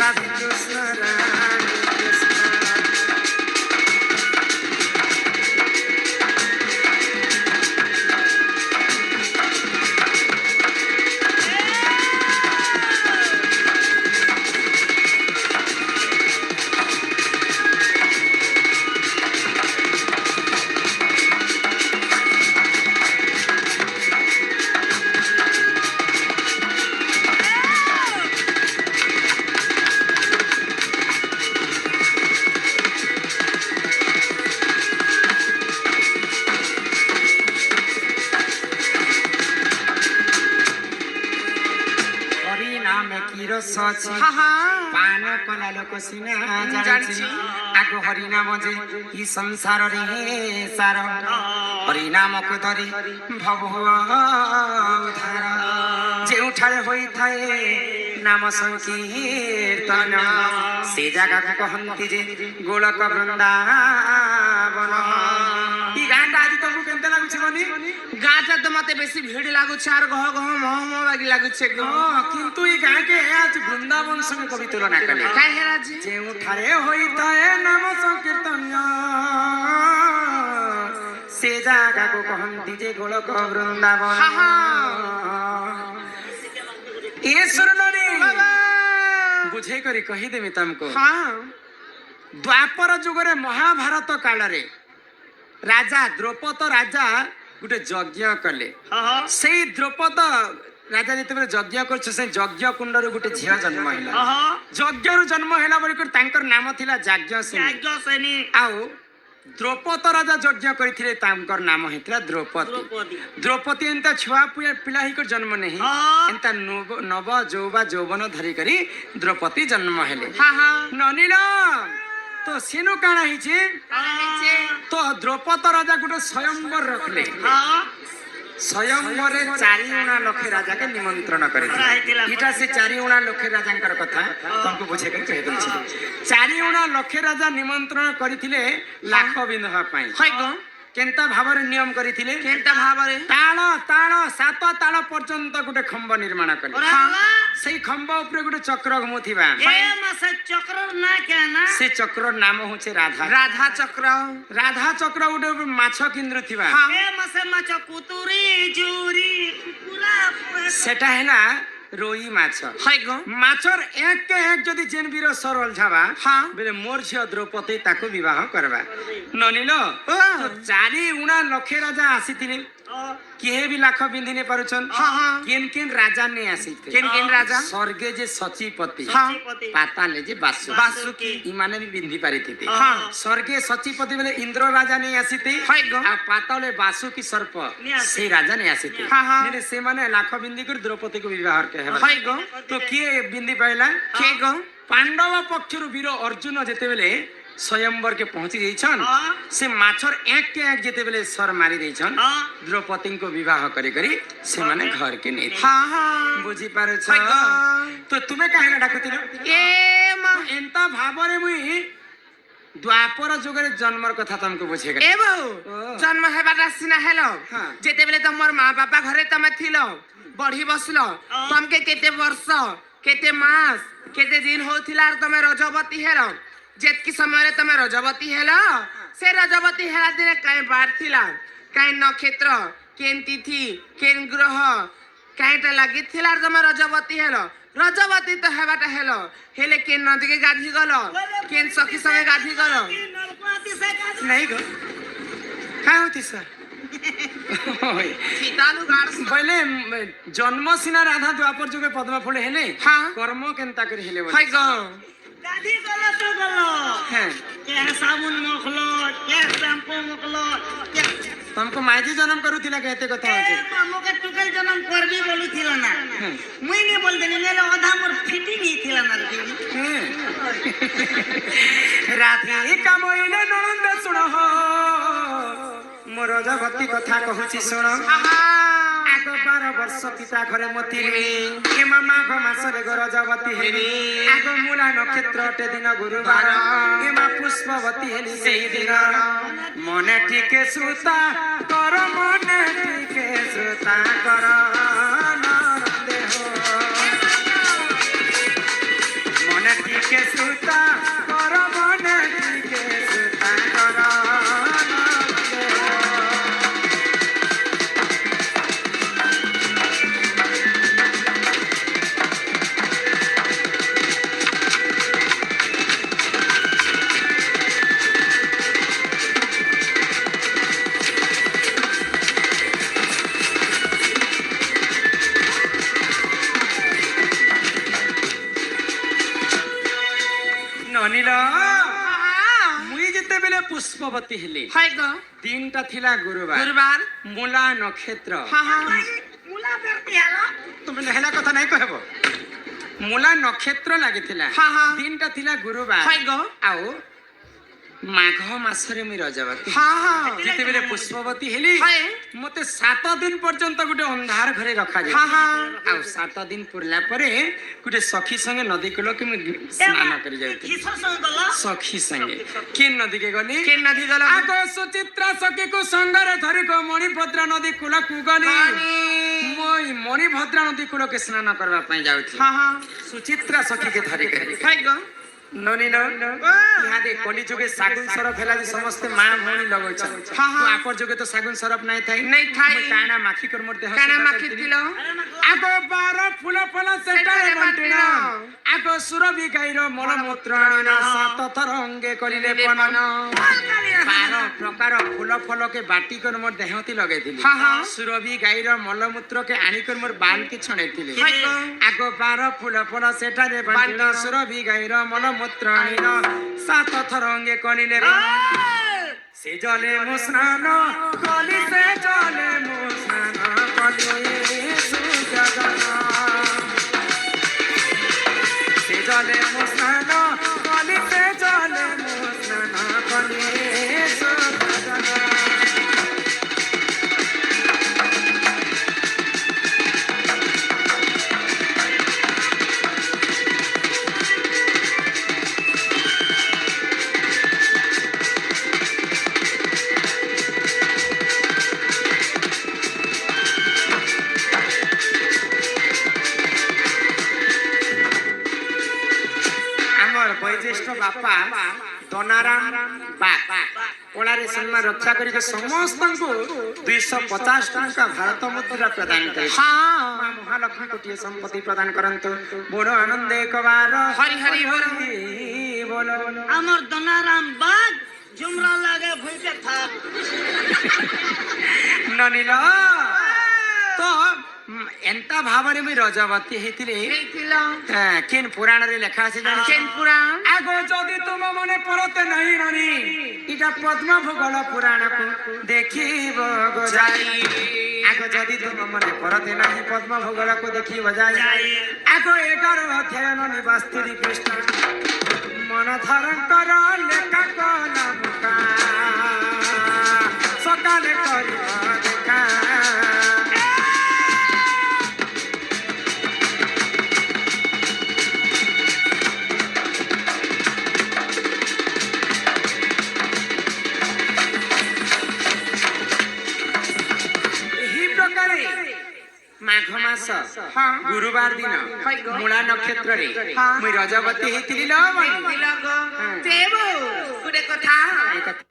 রাধে কৃষ্ণ রাধে কৃষ্ণ। पान कला लोक सिना जानी आग हरिनाम जे ई संसार रे सार हरिनाम को धरी भव उद्धार जेउठारे होई थाए नाम संकीर्तन से जगह को कहंती जे गोलक वृंदावन। ई गांडा आज तुमको केनते लागु छै बनी गाँचा तो मते बेसी भीड़ लागु छै आर गह गह मह मह लागी लागु छै किंतु ई गां के आज वृंदावन संग कवि तुलना कले काहे राजी जेउठारे होई थाए नाम संकीर्तन से जगह को कहंती जे गोलक वृंदावन। ए सुरनरी बुझे करी कहि देमी तुमको द्वापर जुग रे महाभारत काल रे राजा द्रौपद राजा गुटे यज्ञ कले से द्रौपद राजा जिते यज्ञ कर यज्ञ कुंड गोटे झील जन्म है यज्ञ रु जन्म है नाम थिला जाज्ञसेनी आउ द्रौपद राजा यज्ञ करथिले तांकर नाम हेतला द्रौपदी द्रौपदी एंता छुआ पिला ही कर जन्म नहीं एंता नव जौवन धरी करी द्रौपदी जन्म हेले ननिल तो सेनु काना हिचे तो द्रौपद राजा गुटे स्वयंवर रखले स्वयंवरे 4 लक्ष राजा के निमंत्रण करे इटा से 4 लक्ष राजा कथा तुमको बुझे कर कह दउछि 4 लक्ष राजा निमंत्रण करिथिले लाख बिंदहा पाई केंता भाବରେ नियम करिथिले केंता भाବରେ ताळ ताळ 7 ताळ पर्यंत गुटे खंब निर्माण कले सेई खंब ऊपर गुटे चक्र घुमुथिबा ए मासे चक्र ना क्या ना से चक्र नाम होचे राधा राधा चक्र गुटे माछ किंद्रुथिबा ए मासे माछ कुतुरी जुरी कुकुरा सेटा हैला रोई माछ माछर एक के एक जदि जेन वीर सरल झाबा बेले मोर झियो द्रौपदी ताको विवाह करबा ननिल तो 4 लक्ष राजा आसीथिले किहे भी लाख बिंदी ने पारुछन केन केन राजा ने आसीथे केन केन राजा स्वर्गे जे सचिपति पाताले जे वासुकी ई माने भी बिंदी पारिथिते स्वर्गे सचिपति बेले इंद्र राजा ने आसीते आ पाताले वासुकी सर्प से राजा ने आसीते ने से माने लाख बिंदी कर द्रौपदी को विवाह के हेबा तो किए बिंदी पाइला के गो पांडव पक्षरु वीर अर्जुन जेते बेले स्वयंवर के पहुंची जाइछन से माछर एक के एक जेते बेले सर मारी देछन द्रौपदी को विवाह करी करी से माने घर के नै बुझी पारो छ तो तुमे काहे ना डाकुतिलो ए मा एंता भाबरे मुई द्वापर जुगरे जन्मर कथा तुमको बुझे ए बहु जन्म हेबाटा सिना हेलो जेते बेले तमर मां बापा घरे तमे थिलो बढ़ी बसलो तमके केते वर्ष केते मास केते दिन होथिला तमे रजवती हेलो जेतकी समय रे तमे रजवती हेलो से रजवती हेला दिन काई बार थिला काई नक्षत्र केन तिथि केन ग्रह काईटा लागि थिला तमे रजवती हेलो रजवती तो हेबाटा हेलो हेले केन नदी के गाधी गलो केन सखी संगे गाधी गलो नहीं गो का होती सर सीतालु गाड़ पहले जन्म सिना राधा द्वापर जुगे पद्मा फुले हेले कर्म केनता कर हेले हाय गो गाधी गलो तो गलो हैं के साबुन मखलो के शैम्पू मखलो तुमको माइजी जन्म करूथिला कहते कथा होचे हमके टुकल जन्म करबी बोलू थिला ना मुई ने बोल देनी मेरे आधा मोर फिटी नहीं थिला ना राधे का मोइले ननंद सुनो मोर जगती कथा कहूची सुनो आग 12 वर्ष पिता घरे मतिली ए मामा मासरे गरजवती हेली आग मूला नक्षत्र टे दिन गुरुवार ए मा पुष्पवती हेली सेही दिन मने ठीके श्रुता कर मने ठीके श्रुता कर नंदे हो मने ठीक অনিল মুই যেতেবেলে পুষ্পবতী হেলি হয় গো দিনটা থিলা গুরুবার গুরুবার মূলা নক্ষত্র হ্যাঁ হ্যাঁ মুলা বেরতি হলো তুমি হেলা কথা নাই কহব মূলা নক্ষত্র লাগিଥିଲା হ্যাঁ হ্যাঁ দিনটা থিলা গুরুবার হয় গো আও মাঘ মাসরে মুই রজবতী হ্যাঁ হ্যাঁ যেতেবেলে পুষ্পবতী হেলি হয় মতে 7 দিন পর্যন্ত গোটে ଅନ୍ধার ঘরে রখা যায় হ্যাঁ হ্যাঁ ଆଉ 7 ଦିନ ପୁରିଲା ପରେ ଗୋଟେ ସଖୀ ସଙ୍ଗେ ନଦୀ କୂଳକୁ ମୁଁ ସ୍ନାନ କରି ଯାଉଥିଲି কিসর সঙ্গে গল ସଖୀ ସଙ୍ଗେ କି ନଦୀକେ ଗଲି কে নদী গেল ଆଗ ସୁଚିତ୍ରା ସଖୀକୁ ସଙ୍ଗରେ ଧରିକୁ ମଣିଭଦ୍ରା ନଦୀ କୂଳକୁ ଗଲି ମୁଁ ମଣିଭଦ୍ରା ନଦୀ କୂଳକୁ ସ୍ନାନ କରିବା ପାଇଁ ଯାଉଥିଲି হ্যাঁ হ্যাঁ ସୁଚିତ୍ରା ସଖୀକେ ଧରିକି হয় গো ননিল ইহাদে কলি যুগে সাগুন সরফ হেলা যে সমস্তে মা ভৌণী লগাইছন হ্যাঁ, হ্যাঁ। আপর যুগে তো সাগুন সরফ নাই থাই নাই থাই। মুই কানা মাখি কর মোর দেহ কানা সুন্দর মাখি করতিলি। দিল আগো বার ফুল ফল সেটারে সেটারে বান্টিন বান্টিন। আগো সুরভি গাইর মলমূত্র আনিন সাত থর অঙ্গে করিলে পনন বার প্রকার ফুল ফলকে বাটি কর মোর দেহতি লগাইতিলি হ্যাঁ, হ্যাঁ। সুরভি গাইর মলমূত্রকে আনি কর মোর বালকে ছড়াইতিলি হয় গো আগো বার ফুল ফল সেটারে বান্টিন সুরভি গাইর মলমূত্র আনিন সাত থর অঙ্গে করিলে সে জলে মো স্নান কলি সে জলে মো স্নান কলি সুজগন সে জলে মো স্নান কলি সে জলে মো স্নান কলি সুজগন আমার বয়োজ্যেষ্ঠ বাপা দনারাম বাগ ওলারে সম্মান রক্ষা করিকে সমস্তଙ୍କୁ 250 ଟଙ୍କା ଭାରତ ମୁଦ୍ରା ପ୍ରଦାନ କରି হ্যাঁ ମା ମହାଲକ୍ଷ୍ମୀ କୋଟିଏ ସମ୍ପତ୍ତି ପ୍ରଦାନ କରନ୍ତୁ ବଡ଼ ଆନନ୍ଦ ଏକବାର হরি হরি বল ବୋଲ আমার দনারাম বাগ জুমরা লাগে ভইতে থাক ননিল তো এন্তা ভাବରେ মুই রজবতী ହେଇଥିଲି ହେଇଥିଲ କେନ୍ ପୁରାଣରେ ଲେଖା ଅଛି ଜାଣିଛ কেন পুরাণ আগ যদি তুম মনে পড়তে নাই রনি এটা পদ্ম ভূগোল পুরাণকু দেখিব গো যাই আগ যদি তুম মনে পড়তে নাই পদ্ম ভূগোলকু দেখিব যাই আগ 11 অধ্যায় নিবাস 3 পৃষ্ঠা মন ধরঙ্কর লেখা কলম কা সকালে করিব দেখা ଏହି ପ୍ରକାରେ ମାଘ ମାସ ଗୁରୁବାର ଦିନ ମୂଳା ନକ୍ଷତ୍ରରେ ମୁଇଁ ରଜବତୀ ହେଇଥିଲି ଲୋ ହେଇଥିଲ ଗো ଦେବ ଗୋଟେ କଥା এই কথা